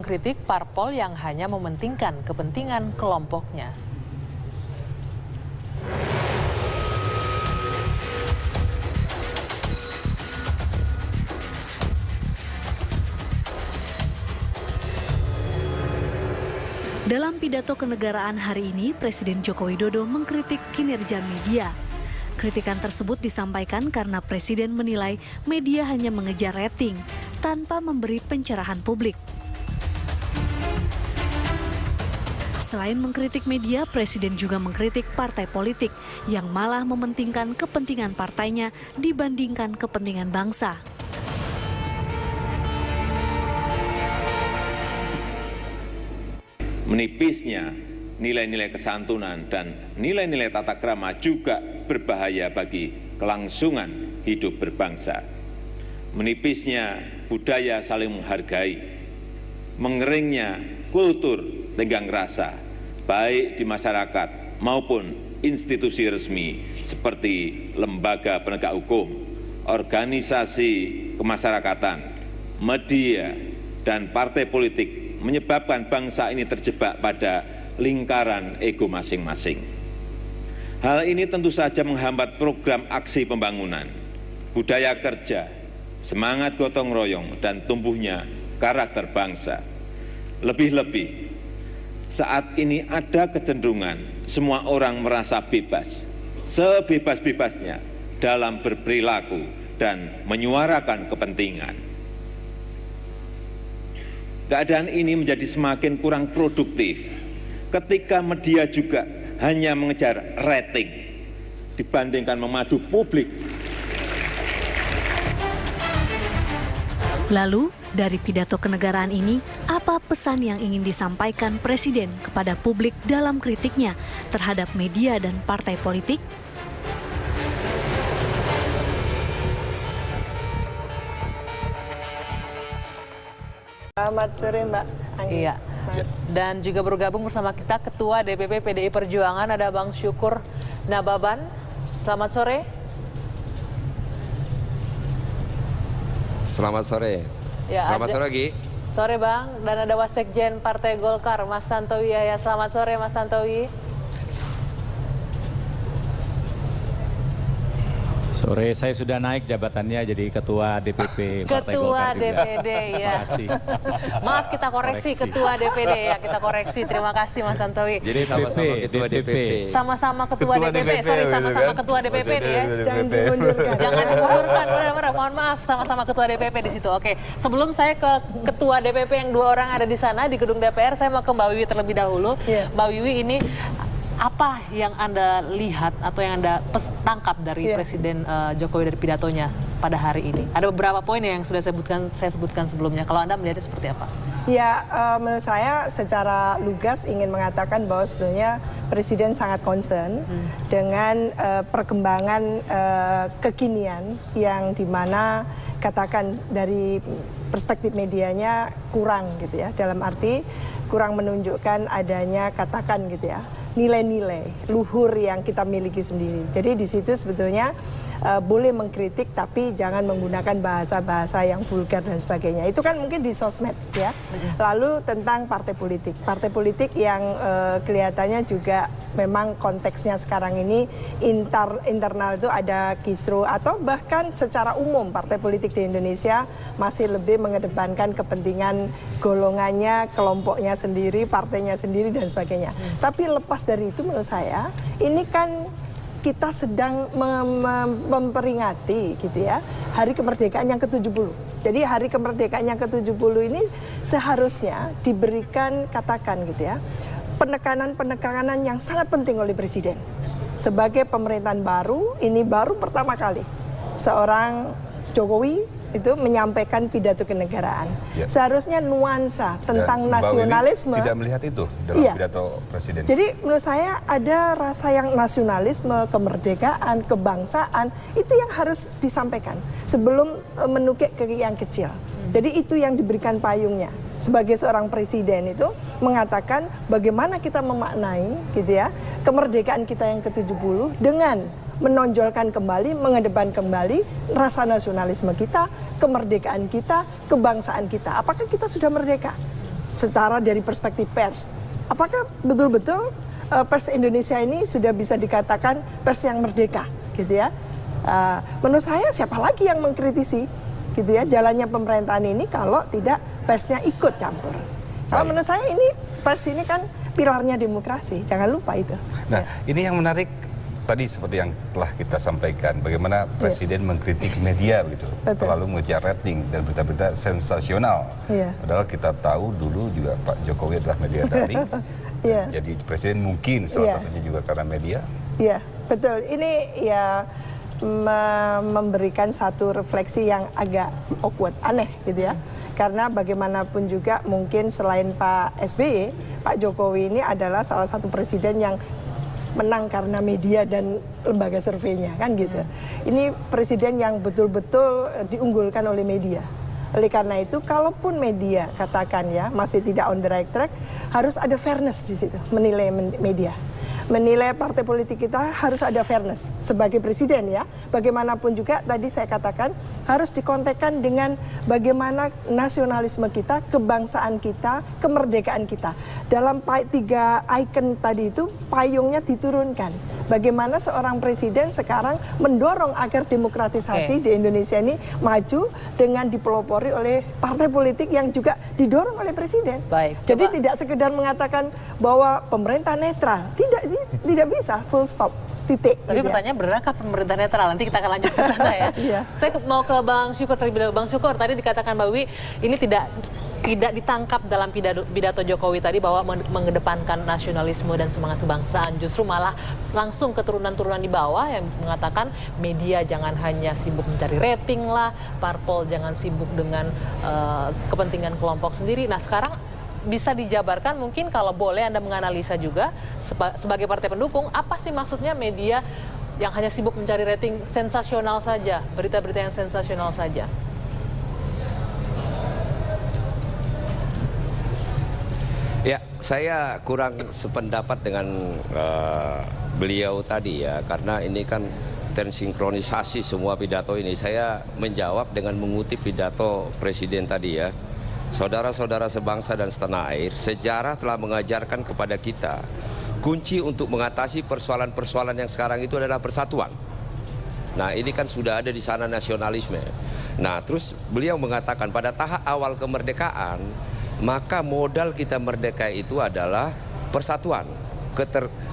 kritik parpol yang hanya mementingkan kepentingan kelompoknya. Dalam pidato kenegaraan hari ini, Presiden Joko Widodo mengkritik kinerja media. Kritikan tersebut disampaikan karena Presiden menilai media hanya mengejar rating tanpa memberi pencerahan publik. Selain mengkritik media, Presiden juga mengkritik partai politik yang malah mementingkan kepentingan partainya dibandingkan kepentingan bangsa. Menipisnya nilai-nilai kesantunan dan nilai-nilai tata krama juga berbahaya bagi kelangsungan hidup berbangsa. Menipisnya budaya saling menghargai, mengeringnya kultur tenggang rasa, baik di masyarakat maupun institusi resmi seperti lembaga penegak hukum, organisasi kemasyarakatan, media, dan partai politik menyebabkan bangsa ini terjebak pada lingkaran ego masing-masing. Hal ini tentu saja menghambat program aksi pembangunan, budaya kerja, semangat gotong royong, dan tumbuhnya karakter bangsa. Lebih-lebih, saat ini ada kecenderungan semua orang merasa bebas, sebebas-bebasnya dalam berperilaku dan menyuarakan kepentingan. Keadaan ini menjadi semakin kurang produktif ketika media juga hanya mengejar rating dibandingkan memadu publik. Lalu, dari pidato kenegaraan ini, apa pesan yang ingin disampaikan Presiden kepada publik dalam kritiknya terhadap media dan partai politik? Selamat sore Mbak Anggi. Iya. Dan juga bergabung bersama kita Ketua DPP PDI Perjuangan ada Bang Syukur Nababan. Selamat sore. Selamat sore. Ya, Selamat sore Gi. Sore Bang. Dan ada Wasekjen Partai Golkar Mas Tantowi Yahya. Selamat sore Mas Tantowi. Sore, saya sudah naik jabatannya jadi Ketua DPP Partai Ketua Golkar juga. DPD ya. Terima kasih. Maaf kita koreksi Ketua DPD ya, kita koreksi. Terima kasih Mas Tantowi. Jadi sama-sama Ketua DPP. Sama-sama Ketua DPP, sorry sama-sama Ketua DPP nih ya. Jangan dimundurkan. Jangan dimundurkan, benar-benar mohon maaf sama-sama Ketua DPP di situ. Oke, sebelum saya ke Ketua DPP yang 2 orang ada di sana di gedung DPR, saya mau ke Mbak Wiwi terlebih dahulu. Iya. Mbak Wiwi, ini apa yang Anda lihat atau yang Anda tangkap dari Presiden Jokowi dari pidatonya pada hari ini? Ada beberapa poin yang sudah saya sebutkan sebelumnya. Kalau Anda melihatnya seperti apa? Ya, menurut saya secara lugas ingin mengatakan bahwa sebetulnya Presiden sangat concern dengan perkembangan kekinian yang dimana katakan dari perspektif medianya kurang gitu ya. Dalam arti kurang menunjukkan adanya katakan gitu ya nilai-nilai luhur yang kita miliki sendiri. Jadi di situ sebetulnya boleh mengkritik tapi jangan menggunakan bahasa-bahasa yang vulgar dan sebagainya. Itu kan mungkin di sosmed ya. Lalu tentang partai politik. Partai politik yang kelihatannya juga memang konteksnya sekarang ini internal itu ada kisru atau bahkan secara umum partai politik di Indonesia masih lebih mengedepankan kepentingan golongannya, kelompoknya sendiri, partainya sendiri dan sebagainya. Tapi lepas dari itu menurut saya ini kan kita sedang memperingati gitu ya hari kemerdekaan yang ke-70. Jadi hari kemerdekaan yang ke-70 ini seharusnya diberikan katakan gitu ya penekanan yang sangat penting oleh Presiden. Sebagai pemerintahan baru, ini baru pertama kali seorang Jokowi itu menyampaikan pidato kenegaraan. Ya. Seharusnya nuansa tentang nasionalisme tidak melihat itu dalam pidato Presiden. Jadi menurut saya ada rasa yang nasionalisme, kemerdekaan, kebangsaan itu yang harus disampaikan sebelum menukik ke yang kecil. Jadi itu yang diberikan payungnya. Sebagai seorang presiden itu mengatakan bagaimana kita memaknai gitu ya kemerdekaan kita yang ke-70 dengan menonjolkan kembali, mengedepankan kembali rasa nasionalisme kita, kemerdekaan kita, kebangsaan kita. Apakah kita sudah merdeka? setara dari perspektif pers. Apakah betul-betul pers Indonesia ini sudah bisa dikatakan pers yang merdeka, gitu ya? Menurut saya siapa lagi yang mengkritisi, gitu ya, jalannya pemerintahan ini kalau tidak persnya ikut campur. Kalau menurut saya ini pers ini kan pilarnya demokrasi, jangan lupa itu. Nah, ini yang menarik tadi seperti yang telah kita sampaikan, bagaimana Presiden mengkritik media begitu, terlalu mengejar rating dan berita-berita sensasional. Padahal kita tahu dulu juga Pak Jokowi adalah media daring, jadi Presiden mungkin salah satunya juga karena media. Iya, betul. Ini ya memberikan satu refleksi yang agak awkward, aneh gitu ya. Karena bagaimanapun juga mungkin selain Pak SBY, Pak Jokowi ini adalah salah satu presiden yang menang karena media dan lembaga surveinya, kan gitu. Ini presiden yang betul-betul diunggulkan oleh media. Oleh karena itu, kalaupun media katakan ya masih tidak on the right track, harus ada fairness di situ menilai media. Menilai partai politik kita harus ada fairness sebagai presiden ya. Bagaimanapun juga tadi saya katakan harus dikontekkan dengan bagaimana nasionalisme kita, kebangsaan kita, kemerdekaan kita. Dalam 3 icon tadi itu payungnya diturunkan. Bagaimana seorang presiden sekarang mendorong agar demokratisasi di Indonesia ini maju dengan dipelopori oleh partai politik yang juga didorong oleh presiden. Jadi tidak sekedar mengatakan bahwa pemerintah netral, tidak bisa, full stop, titik. Tapi pertanyaan benarkah pemerintah netral? Nanti kita akan lanjut ke sana ya. Saya mau ke Bang Syukur terlebih dahulu. Bang Syukur, tadi dikatakan Mbak Wiwi ini tidak ditangkap dalam pidato Jokowi tadi bahwa mengedepankan nasionalisme dan semangat kebangsaan. Justru malah langsung ke turunan-turunan di bawah yang mengatakan media jangan hanya sibuk mencari rating lah, parpol jangan sibuk dengan kepentingan kelompok sendiri. Nah sekarang bisa dijabarkan mungkin kalau boleh Anda menganalisa juga sebagai partai pendukung, apa sih maksudnya media yang hanya sibuk mencari rating sensasional saja, berita-berita yang sensasional saja? Ya, saya kurang sependapat dengan beliau tadi ya, karena ini kan tersinkronisasi semua pidato ini. Saya menjawab dengan mengutip pidato Presiden tadi ya. Saudara-saudara sebangsa dan setanah air, sejarah telah mengajarkan kepada kita kunci untuk mengatasi persoalan-persoalan yang sekarang itu adalah persatuan. Nah, ini kan sudah ada di sana nasionalisme. Nah, terus beliau mengatakan pada tahap awal kemerdekaan, maka modal kita merdeka itu adalah persatuan,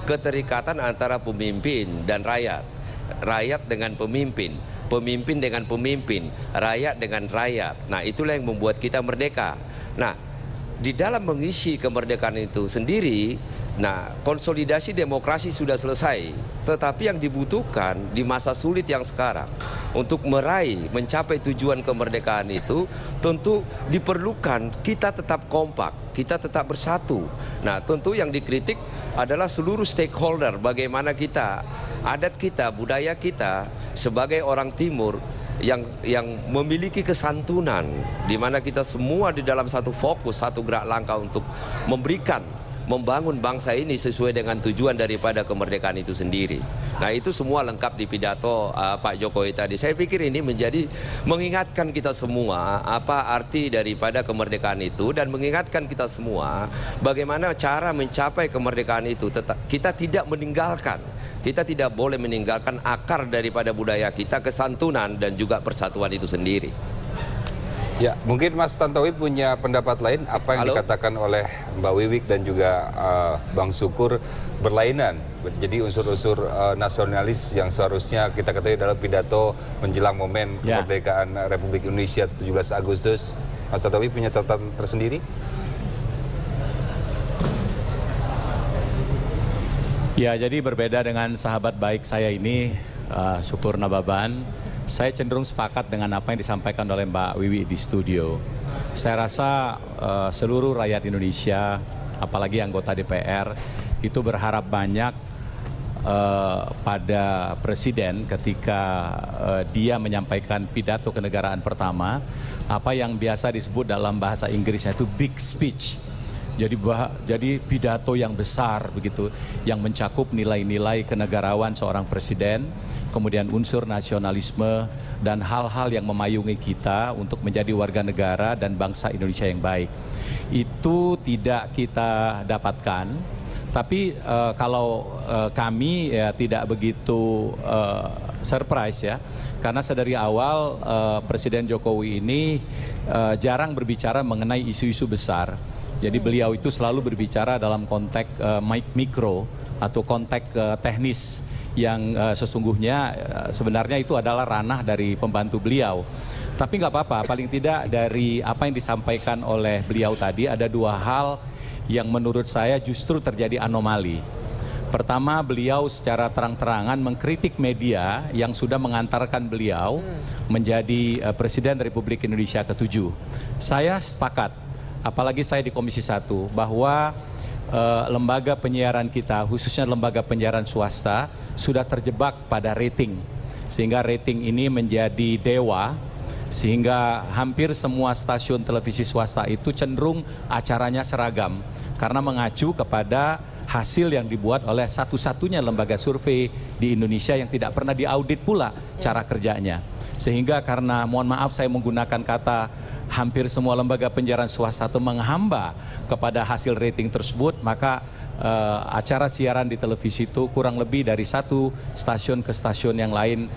keterikatan antara pemimpin dan rakyat, rakyat dengan pemimpin, pemimpin dengan pemimpin, rakyat dengan rakyat. Nah, itulah yang membuat kita merdeka. Nah, di dalam mengisi kemerdekaan itu sendiri, nah, konsolidasi demokrasi sudah selesai. Tetapi yang dibutuhkan di masa sulit yang sekarang untuk mencapai tujuan kemerdekaan itu tentu diperlukan kita tetap kompak, kita tetap bersatu. Nah, tentu yang dikritik adalah seluruh stakeholder, bagaimana kita, adat kita, budaya kita sebagai orang timur yang memiliki kesantunan, di mana kita semua di dalam satu fokus, satu gerak langkah untuk membangun bangsa ini sesuai dengan tujuan daripada kemerdekaan itu sendiri. Nah, itu semua lengkap di pidato Pak Jokowi tadi. Saya pikir ini mengingatkan kita semua apa arti daripada kemerdekaan itu, dan mengingatkan kita semua bagaimana cara mencapai kemerdekaan itu. Kita tidak meninggalkan, kita tidak boleh meninggalkan akar daripada budaya kita, kesantunan dan juga persatuan itu sendiri. Ya, mungkin Mas Tantowi punya pendapat lain, apa yang dikatakan oleh Mbak Wiwik dan juga Bang Syukur berlainan. Jadi unsur-unsur nasionalis yang seharusnya kita ketahui dalam pidato menjelang momen kemerdekaan Republik Indonesia 17 Agustus. Mas Tantowi punya catatan tersendiri? Ya, jadi berbeda dengan sahabat baik saya ini, Syukur Nababan. Saya cenderung sepakat dengan apa yang disampaikan oleh Mbak Wiwi di studio. Saya rasa seluruh rakyat Indonesia, apalagi anggota DPR, itu berharap banyak pada Presiden ketika dia menyampaikan pidato kenegaraan pertama, apa yang biasa disebut dalam bahasa Inggrisnya itu big speech. Jadi pidato yang besar begitu, yang mencakup nilai-nilai kenegarawan seorang presiden, kemudian unsur nasionalisme dan hal-hal yang memayungi kita untuk menjadi warga negara dan bangsa Indonesia yang baik. Itu tidak kita dapatkan, tapi kalau kami ya tidak begitu surprise ya, karena sedari awal Presiden Jokowi ini jarang berbicara mengenai isu-isu besar. Jadi beliau itu selalu berbicara dalam konteks mikro atau konteks teknis yang sesungguhnya sebenarnya itu adalah ranah dari pembantu beliau. Tapi nggak apa-apa, paling tidak dari apa yang disampaikan oleh beliau tadi ada dua hal yang menurut saya justru terjadi anomali. Pertama, beliau secara terang-terangan mengkritik media yang sudah mengantarkan beliau menjadi Presiden Republik Indonesia ke-7. Saya sepakat, apalagi saya di Komisi 1, bahwa lembaga penyiaran kita, khususnya lembaga penyiaran swasta, sudah terjebak pada rating. Sehingga rating ini menjadi dewa, sehingga hampir semua stasiun televisi swasta itu cenderung acaranya seragam. Karena mengacu kepada hasil yang dibuat oleh satu-satunya lembaga survei di Indonesia yang tidak pernah diaudit pula cara kerjanya. Sehingga karena, mohon maaf saya menggunakan kata, hampir semua lembaga penyiaran swasta itu menghamba kepada hasil rating tersebut, maka acara siaran di televisi itu kurang lebih dari satu stasiun ke stasiun yang lain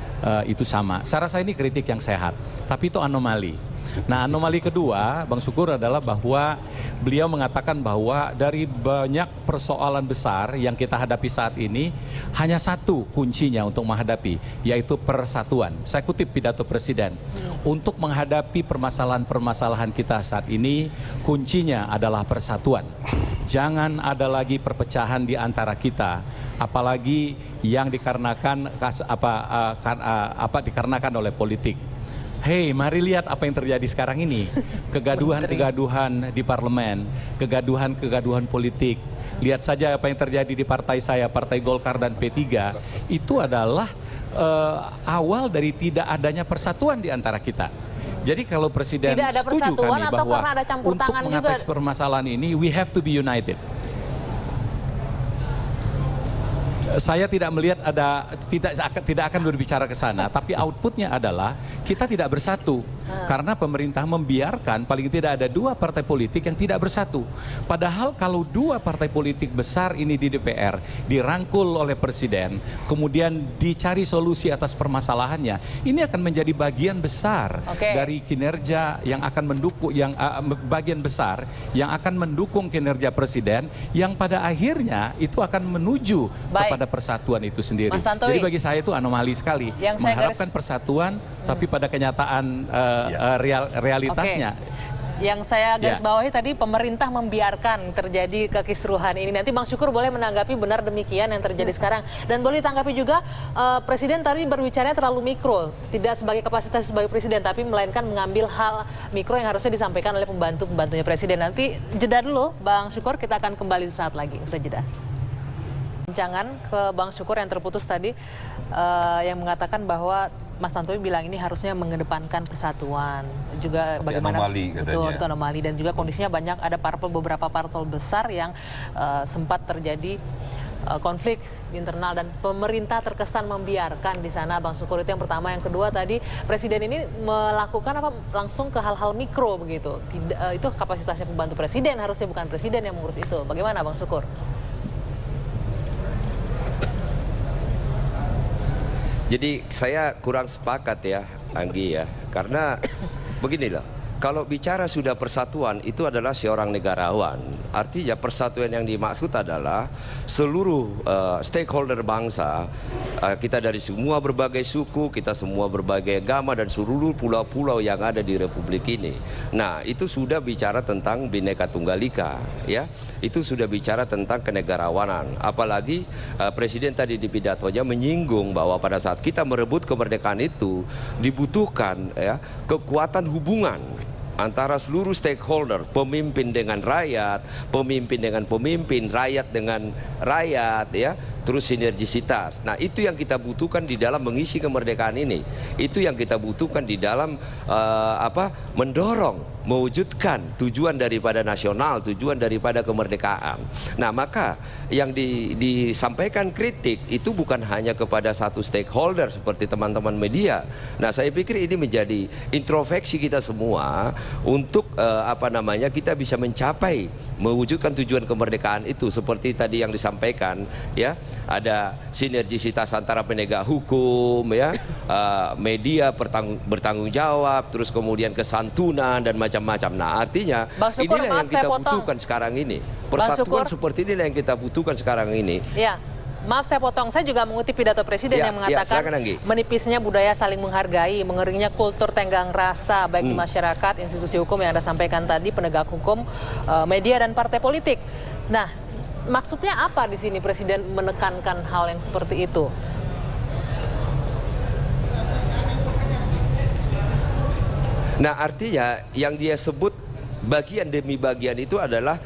itu sama. Saya rasa ini kritik yang sehat, tapi itu anomali. Nah, anomali kedua, Bang Syukur, adalah bahwa beliau mengatakan bahwa dari banyak persoalan besar yang kita hadapi saat ini, hanya satu kuncinya untuk menghadapi, yaitu persatuan. Saya kutip pidato Presiden. Untuk menghadapi permasalahan-permasalahan kita saat ini, kuncinya adalah persatuan. Jangan ada lagi perpecahan di antara kita, apalagi yang dikarenakan dikarenakan oleh politik. Hei, mari lihat apa yang terjadi sekarang ini. Kegaduhan-kegaduhan di parlemen, kegaduhan-kegaduhan politik. Lihat saja apa yang terjadi di partai saya, Partai Golkar dan P3. Itu adalah awal dari tidak adanya persatuan di antara kita. Jadi kalau Presiden setuju kami bahwa untuk mengatasi permasalahan ini, we have to be united. Saya tidak melihat tidak akan berbicara ke sana, tapi outputnya adalah kita tidak bersatu karena pemerintah membiarkan paling tidak ada dua partai politik yang tidak bersatu. Padahal kalau dua partai politik besar ini di DPR dirangkul oleh Presiden, kemudian dicari solusi atas permasalahannya, ini akan menjadi bagian besar dari kinerja yang akan mendukung, bagian besar yang akan mendukung kinerja Presiden, yang pada akhirnya itu akan menuju kepada persatuan itu sendiri. Jadi bagi saya itu anomali sekali, mengharapkan persatuan tapi pada kenyataan realitasnya. Yang saya garis bawahi tadi, pemerintah membiarkan terjadi kekisruhan ini. Nanti Bang Syukur boleh menanggapi benar demikian yang terjadi sekarang. Dan boleh ditanggapi juga, Presiden tadi berbicaranya terlalu mikro, tidak sebagai kapasitas sebagai Presiden, tapi melainkan mengambil hal mikro yang harusnya disampaikan oleh pembantu-pembantunya Presiden. Nanti jeda dulu, Bang Syukur, kita akan kembali sesaat lagi. Usai jeda. Jangan ke Bang Syukur yang terputus tadi, yang mengatakan bahwa Mas Tantowi bilang ini harusnya mengedepankan persatuan, juga bagaimana itu anomali, dan juga kondisinya banyak ada beberapa parpol besar yang sempat terjadi konflik internal dan pemerintah terkesan membiarkan di sana. Bang Syukur, itu yang pertama. Yang kedua tadi, Presiden ini melakukan langsung ke hal-hal mikro begitu. Itu kapasitasnya pembantu Presiden, harusnya bukan Presiden yang mengurus itu. Bagaimana Bang Syukur? Jadi saya kurang sepakat ya, Anggi ya, karena begini loh, kalau bicara sudah persatuan itu adalah seorang negarawan. Artinya persatuan yang dimaksud adalah seluruh stakeholder bangsa, kita dari semua berbagai suku, kita semua berbagai agama dan seluruh pulau-pulau yang ada di Republik ini. Nah, itu sudah bicara tentang Bhinneka Tunggal Ika, ya. Itu sudah bicara tentang kenegarawanan. Apalagi Presiden tadi di pidatonya menyinggung bahwa pada saat kita merebut kemerdekaan itu dibutuhkan ya kekuatan hubungan antara seluruh stakeholder, pemimpin dengan rakyat, pemimpin dengan pemimpin, rakyat dengan rakyat, ya, terus sinergisitas. Nah, itu yang kita butuhkan di dalam mengisi kemerdekaan ini. Itu yang kita butuhkan di dalam mendorong, mewujudkan tujuan daripada nasional, tujuan daripada kemerdekaan. Nah, maka yang disampaikan kritik itu bukan hanya kepada satu stakeholder seperti teman-teman media. Nah, saya pikir ini menjadi introspeksi kita semua untuk kita bisa mencapai mewujudkan tujuan kemerdekaan itu seperti tadi yang disampaikan, ya, ada sinergisitas antara penegak hukum, ya, media bertanggung jawab, terus kemudian kesantunan dan macam-macam. Nah, artinya Syukur, inilah yang kita butuhkan sekarang ini. Persatuan seperti inilah yang kita butuhkan sekarang ini. Ya. Maaf saya potong, saya juga mengutip pidato Presiden yang mengatakan menipisnya budaya saling menghargai, mengeringnya kultur tenggang rasa baik di masyarakat, institusi hukum yang Anda sampaikan tadi, penegak hukum, media dan partai politik. Nah, maksudnya apa di sini Presiden menekankan hal yang seperti itu? Nah, artinya yang dia sebut bagian demi bagian itu adalah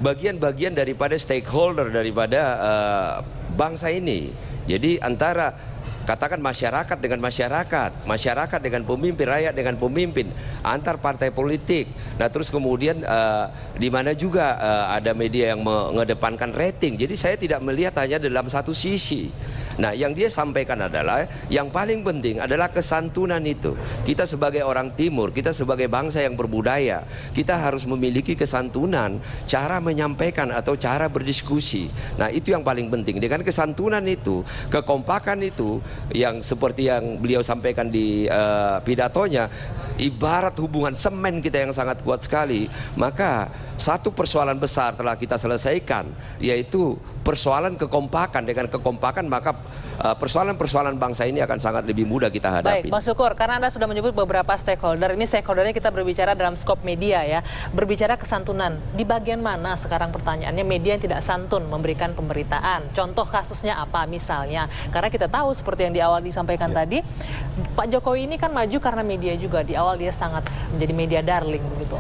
bagian-bagian daripada stakeholder daripada bangsa ini. Jadi antara katakan masyarakat dengan masyarakat, masyarakat dengan pemimpin, rakyat dengan pemimpin, antar partai politik. Nah, terus kemudian di mana juga ada media yang mengedepankan rating. Jadi saya tidak melihat hanya dalam satu sisi. Nah, yang dia sampaikan adalah yang paling penting adalah kesantunan itu. Kita sebagai orang Timur, kita sebagai bangsa yang berbudaya, kita harus memiliki kesantunan, cara menyampaikan atau cara berdiskusi. Nah, itu yang paling penting. Dengan kesantunan itu, kekompakan itu, yang seperti yang beliau sampaikan di pidatonya, ibarat hubungan semen kita yang sangat kuat sekali. Maka satu persoalan besar telah kita selesaikan, yaitu persoalan kekompakan. Dengan kekompakan maka persoalan-persoalan bangsa ini akan sangat lebih mudah kita hadapi. Baik, Bang Syukur, karena Anda sudah menyebut beberapa stakeholder, ini stakeholdernya kita berbicara dalam skop media ya, berbicara kesantunan. Di bagian mana sekarang pertanyaannya media yang tidak santun memberikan pemberitaan? Contoh kasusnya apa misalnya? Karena kita tahu seperti yang di awal disampaikan tadi, Pak Jokowi ini kan maju karena media juga. Di awal dia sangat menjadi media darling begitu.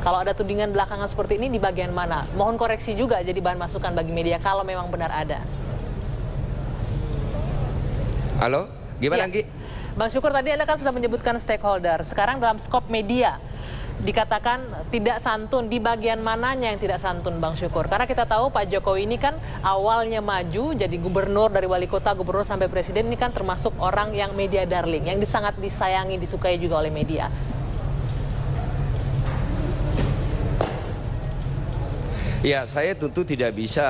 Kalau ada tudingan belakangan seperti ini di bagian mana? Mohon koreksi juga jadi bahan masukan bagi media kalau memang benar ada. Halo, gimana Anggi? Bang Syukur, tadi Anda kan sudah menyebutkan stakeholder. Sekarang dalam skop media dikatakan tidak santun. Di bagian mananya yang tidak santun, Bang Syukur? Karena kita tahu Pak Jokowi ini kan awalnya maju jadi gubernur, dari wali kota, gubernur sampai presiden, ini kan termasuk orang yang media darling, yang sangat disayangi, disukai juga oleh media. Ya, saya tentu tidak bisa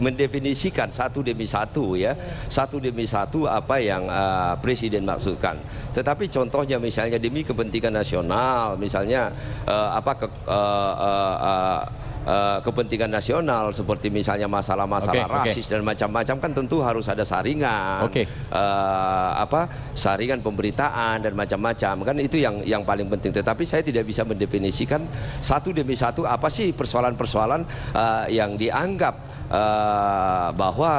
mendefinisikan satu demi satu ya, satu demi satu apa yang Presiden maksudkan. Tetapi contohnya misalnya demi kepentingan nasional, misalnya kepentingan nasional seperti misalnya masalah-masalah rasis dan macam-macam, kan tentu harus ada saringan, saringan pemberitaan dan macam-macam, kan itu yang paling penting. Tetapi saya tidak bisa mendefinisikan satu demi satu apa sih persoalan-persoalan yang dianggap bahwa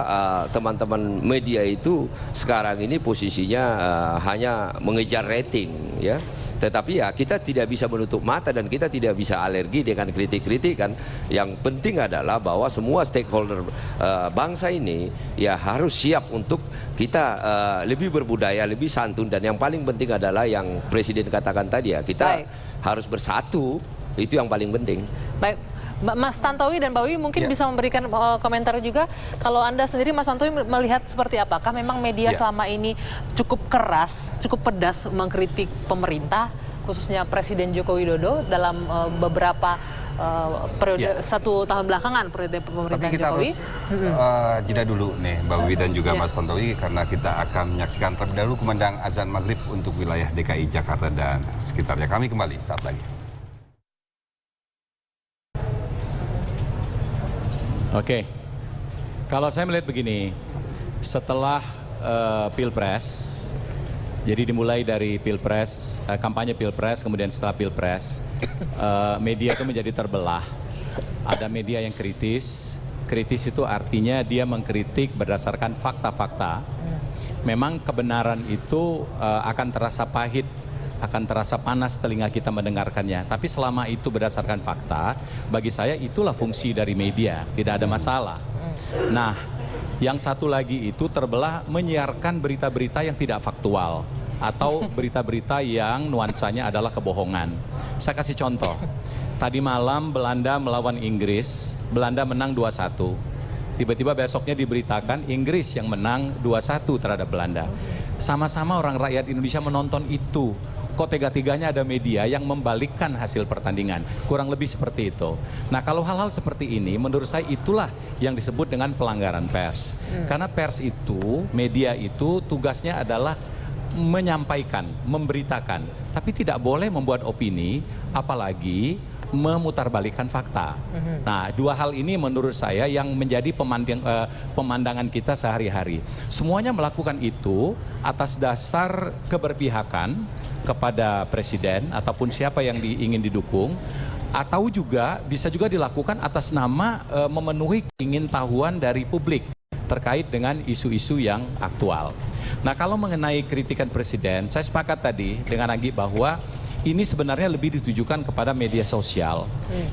teman-teman media itu sekarang ini posisinya hanya mengejar rating ya. Tetapi ya kita tidak bisa menutup mata dan kita tidak bisa alergi dengan kritik-kritik kan. Yang penting adalah bahwa semua stakeholder bangsa ini ya harus siap untuk kita lebih berbudaya, lebih santun, dan yang paling penting adalah yang Presiden katakan tadi ya, kita harus bersatu, itu yang paling penting. Baik. Mas Tantowi dan Mbak Wiwi mungkin bisa memberikan komentar juga. Kalau Anda sendiri, Mas Tantowi, melihat seperti apakah memang media selama ini cukup keras, cukup pedas mengkritik pemerintah, khususnya Presiden Joko Widodo dalam beberapa periode 1 tahun belakangan periode pemerintahan Jokowi? Tapi kita harus jeda dulu nih Mbak Wiwi dan juga Mas Tantowi, karena kita akan menyaksikan terlebih dahulu kumandang azan maghrib untuk wilayah DKI Jakarta dan sekitarnya. Kami kembali saat lagi. Oke, kalau saya melihat begini, setelah Pilpres, jadi dimulai dari Pilpres, kampanye Pilpres, kemudian setelah Pilpres, media itu menjadi terbelah. Ada media yang kritis itu artinya dia mengkritik berdasarkan fakta-fakta. Memang kebenaran itu akan terasa pahit, akan terasa panas telinga kita mendengarkannya. Tapi selama itu berdasarkan fakta, bagi saya itulah fungsi dari media, tidak ada masalah. Nah, yang satu lagi itu terbelah menyiarkan berita-berita yang tidak faktual atau berita-berita yang nuansanya adalah kebohongan. Saya kasih contoh. Tadi malam Belanda melawan Inggris, Belanda menang 2-1. Tiba-tiba besoknya diberitakan Inggris yang menang 2-1 terhadap Belanda. Sama-sama orang rakyat Indonesia menonton itu. Kok tega-teganya ada media yang membalikkan hasil pertandingan. Kurang lebih seperti itu. Nah, kalau hal-hal seperti ini menurut saya itulah yang disebut dengan pelanggaran pers. Karena pers itu, media itu tugasnya adalah menyampaikan, memberitakan. Tapi tidak boleh membuat opini, apalagi memutarbalikkan fakta. Nah, dua hal ini menurut saya yang menjadi pemandangan kita sehari-hari. Semuanya melakukan itu atas dasar keberpihakan kepada presiden ataupun siapa yang ingin didukung, atau juga bisa juga dilakukan atas nama memenuhi keingintahuan dari publik terkait dengan isu-isu yang aktual. Nah, kalau mengenai kritikan presiden, saya sepakat tadi dengan Anggi bahwa ini sebenarnya lebih ditujukan kepada media sosial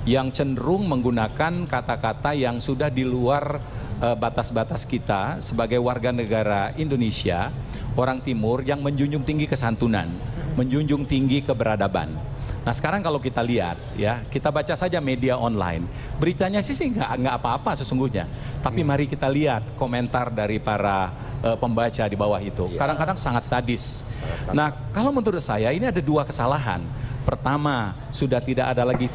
yang cenderung menggunakan kata-kata yang sudah di luar batas-batas kita sebagai warga negara Indonesia, orang Timur yang menjunjung tinggi kesantunan, menjunjung tinggi keberadaban. Nah, sekarang kalau kita lihat ya, kita baca saja media online, beritanya sih nggak apa-apa sesungguhnya. Tapi mari kita lihat komentar dari para pembaca di bawah itu. Kadang-kadang sangat sadis. Nah, kalau menurut saya ini ada dua kesalahan. Pertama, sudah tidak ada lagi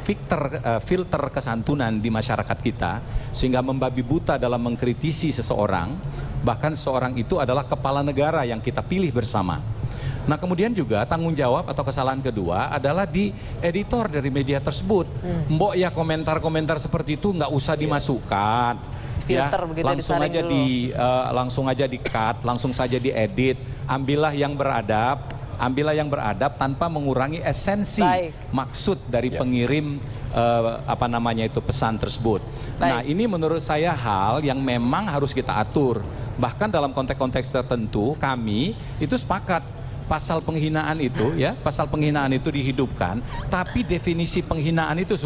filter kesantunan di masyarakat kita, sehingga membabi buta dalam mengkritisi seseorang, bahkan seseorang itu adalah kepala negara yang kita pilih bersama. Nah, kemudian juga tanggung jawab atau kesalahan kedua adalah di editor dari media tersebut. Mbok ya komentar-komentar seperti itu nggak usah dimasukkan. Filter Ya, begitu, langsung disaring aja dulu. langsung aja di-cut, langsung saja diedit. Ambillah yang beradab tanpa mengurangi esensi maksud dari pengirim pesan tersebut. Nah, ini menurut saya hal yang memang harus kita atur. Bahkan dalam konteks-konteks tertentu kami itu sepakat pasal penghinaan itu dihidupkan, tapi definisi penghinaan itu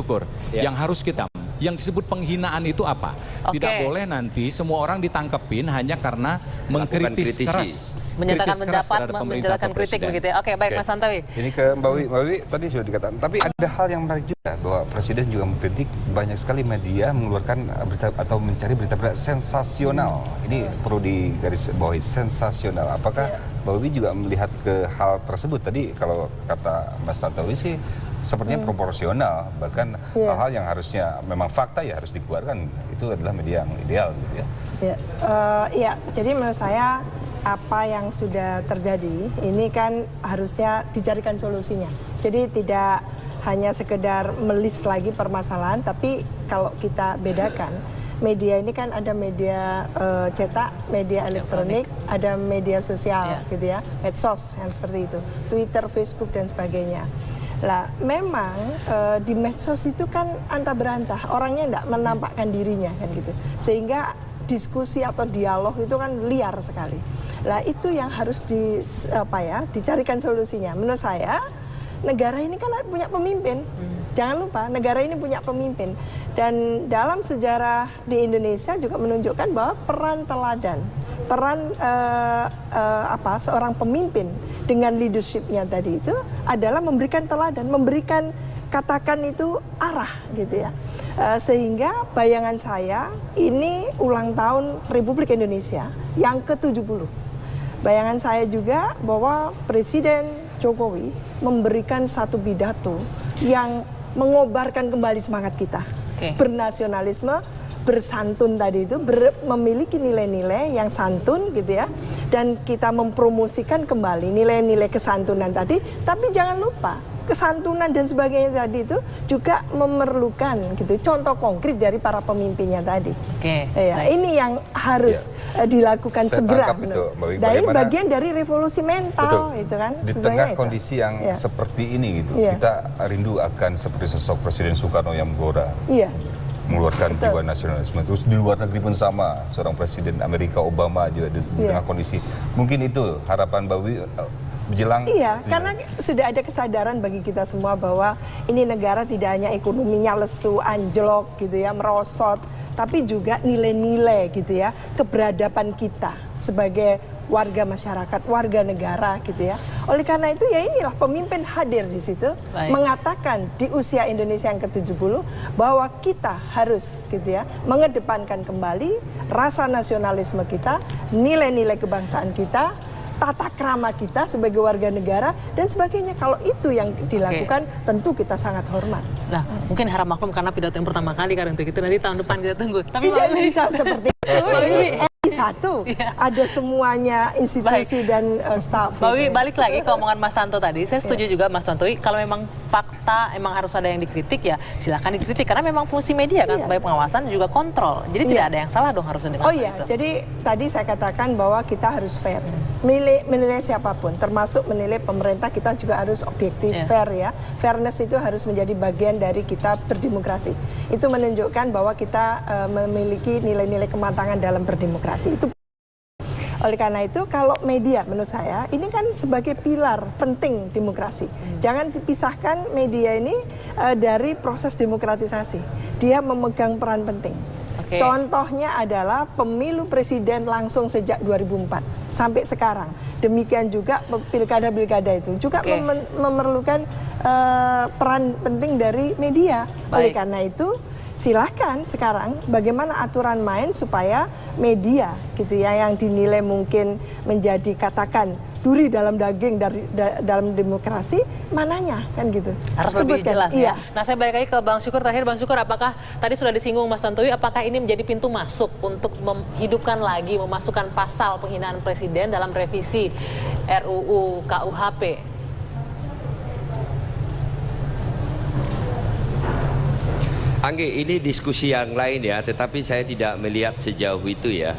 yang harus kita. Yang disebut penghinaan itu apa? Tidak boleh nanti semua orang ditangkepin hanya karena mengkritis keras. Menyatakan pendapat, menjalankan kritik begitu ya. Oke, baik Mas Tantowi. Ini ke Mbak Wiwi tadi sudah dikatakan. Tapi ada hal yang menarik juga bahwa Presiden juga mengkritik banyak sekali media mengeluarkan berita atau mencari berita-berita sensasional. Ini perlu digarisbawahi, sensasional. Apakah Mbak Wiwi juga melihat ke hal tersebut? Tadi kalau kata Mas Tantowi sih sepertinya proporsional, bahkan hal-hal yang harusnya memang fakta ya harus dikeluarkan, itu adalah media yang ideal gitu ya. Iya, jadi menurut saya apa yang sudah terjadi ini kan harusnya dicarikan solusinya. Jadi tidak hanya sekedar melis lagi permasalahan, tapi kalau kita bedakan, media ini kan ada media cetak, media elektronik, ada media sosial gitu ya, medsos yang seperti itu, Twitter, Facebook dan sebagainya. Lah, memang di medsos itu kan antah berantah, orangnya tidak menampakkan dirinya kan gitu, sehingga diskusi atau dialog itu kan liar sekali. Lah, itu yang harus dicarikan solusinya. Menurut saya, negara ini kan punya pemimpin. Jangan lupa, negara ini punya pemimpin. Dan dalam sejarah di Indonesia juga menunjukkan bahwa peran teladan, peran seorang pemimpin dengan leadershipnya tadi itu adalah memberikan teladan, memberikan katakan itu arah gitu ya. Sehingga bayangan saya ini ulang tahun Republik Indonesia yang ke-70. Bayangan saya juga bahwa Presiden Jokowi memberikan satu pidato yang mengobarkan kembali semangat kita. Bernasionalisme, bersantun tadi itu, memiliki nilai-nilai yang santun gitu ya. Dan kita mempromosikan kembali nilai-nilai kesantunan tadi, tapi jangan lupa kesantunan dan sebagainya tadi itu juga memerlukan gitu contoh konkret dari para pemimpinnya tadi. Ini yang harus dilakukan segera. Dari bagian dari revolusi mental itu kan. Di tengah kondisi yang seperti ini gitu, kita rindu akan seperti sosok Presiden Soekarno yang menggoda. Mengeluarkan jiwa nasionalisme. Terus di luar negeri pun sama, seorang Presiden Amerika Obama juga di tengah kondisi. Mungkin itu harapan Mbak Wiwi. menjelang. Iya, karena sudah ada kesadaran bagi kita semua bahwa ini negara tidak hanya ekonominya lesu, anjlok gitu ya, merosot, tapi juga nilai-nilai gitu ya, keberadaban kita sebagai warga masyarakat, warga negara gitu ya. Oleh karena itu ya inilah pemimpin hadir di situ mengatakan di usia Indonesia yang ke-70 bahwa kita harus gitu ya mengedepankan kembali rasa nasionalisme kita, nilai-nilai kebangsaan kita, tata krama kita sebagai warga negara dan sebagainya. Kalau itu yang dilakukan, tentu kita sangat hormat. Nah, mungkin harap maklum karena pidato yang pertama kali karena untuk itu nanti tahun depan kita tunggu. Tapi tidak bisa seperti itu. Satu, ada semuanya institusi dan staf. Mbak Wiwi, balik lagi ke omongan Mas Tanto tadi. Saya setuju juga Mas Tantowi, kalau memang fakta emang harus ada yang dikritik ya silakan dikritik karena memang fungsi media kan sebagai pengawasan dan juga kontrol. Jadi tidak ada yang salah dong harusnya dengan itu. Jadi tadi saya katakan bahwa kita harus fair. Menilai siapapun, termasuk menilai pemerintah, kita juga harus objektif, fair ya. Fairness itu harus menjadi bagian dari kita berdemokrasi. Itu menunjukkan bahwa kita memiliki nilai-nilai kematangan dalam berdemokrasi. Itu oleh karena itu kalau media menurut saya ini kan sebagai pilar penting demokrasi. Jangan dipisahkan media ini dari proses demokratisasi. Dia memegang peran penting. Contohnya adalah pemilu presiden langsung sejak 2004 sampai sekarang. Demikian juga pilkada-pilkada itu juga memerlukan peran penting dari media. Oleh karena itu silahkan sekarang bagaimana aturan main supaya media gitu ya yang dinilai mungkin menjadi katakan duri dalam daging dari dalam demokrasi mananya kan gitu. Harus lebih jelas ya. Nah, saya balik lagi ke Bang Syukur terakhir. Bang Syukur, apakah tadi sudah disinggung Mas Tantowi, apakah ini menjadi pintu masuk untuk menghidupkan lagi, memasukkan pasal penghinaan presiden dalam revisi RUU KUHP? Anggi, ini diskusi yang lain ya, tetapi saya tidak melihat sejauh itu ya.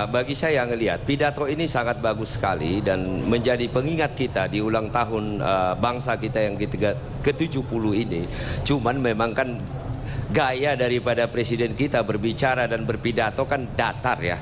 Bagi saya ngelihat pidato ini sangat bagus sekali dan menjadi pengingat kita di ulang tahun bangsa kita yang ke-70 ini. Cuman memang kan gaya daripada presiden kita berbicara dan berpidato kan datar ya.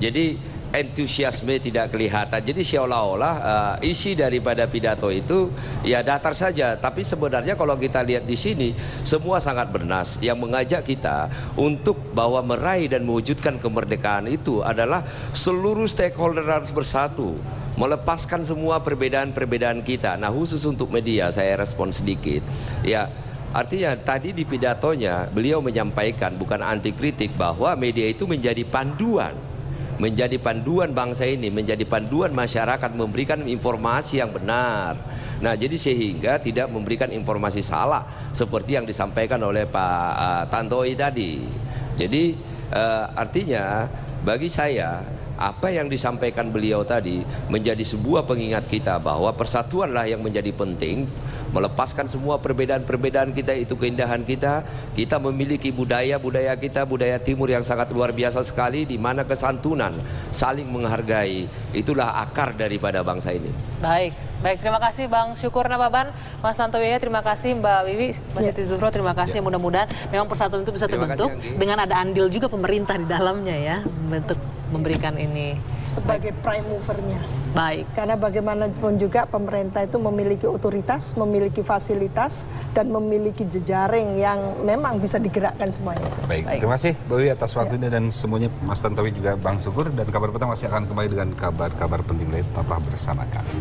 Jadi entusiasme tidak kelihatan. Jadi seolah-olah isi daripada pidato itu ya datar saja. Tapi sebenarnya kalau kita lihat di sini semua sangat bernas. Yang mengajak kita untuk bahwa meraih dan mewujudkan kemerdekaan itu adalah seluruh stakeholder harus bersatu, melepaskan semua perbedaan-perbedaan kita. Nah, khusus untuk media saya respon sedikit. Ya, artinya tadi di pidatonya beliau menyampaikan bukan anti kritik bahwa media itu menjadi panduan bangsa ini, menjadi panduan masyarakat memberikan informasi yang benar. Nah, jadi sehingga tidak memberikan informasi salah seperti yang disampaikan oleh Pak Tantowi tadi. Jadi artinya bagi saya apa yang disampaikan beliau tadi menjadi sebuah pengingat kita bahwa persatuanlah yang menjadi penting, melepaskan semua perbedaan-perbedaan kita, itu keindahan kita. Kita memiliki budaya kita, budaya timur yang sangat luar biasa sekali, di mana kesantunan, saling menghargai, itulah akar daripada bangsa ini. Baik, terima kasih Bang Syukur Nababan, Mas Tantowi, terima kasih Mbak Wiwi, Mas Siti Zuhro, terima kasih. Mudah-mudahan memang persatuan itu bisa terbentuk dengan ada andil juga pemerintah di dalamnya ya, bentuk memberikan ini sebagai prime movernya. Baik. Karena bagaimanapun juga pemerintah itu memiliki otoritas, memiliki fasilitas, dan memiliki jejaring yang memang bisa digerakkan semuanya. Baik. Terima kasih Mbak Wiwi atas waktunya dan semuanya, Mas Tantowi juga Bang Syukur. Dan Kabar Petang masih akan kembali dengan kabar-kabar penting lain. Tetaplah bersama kami.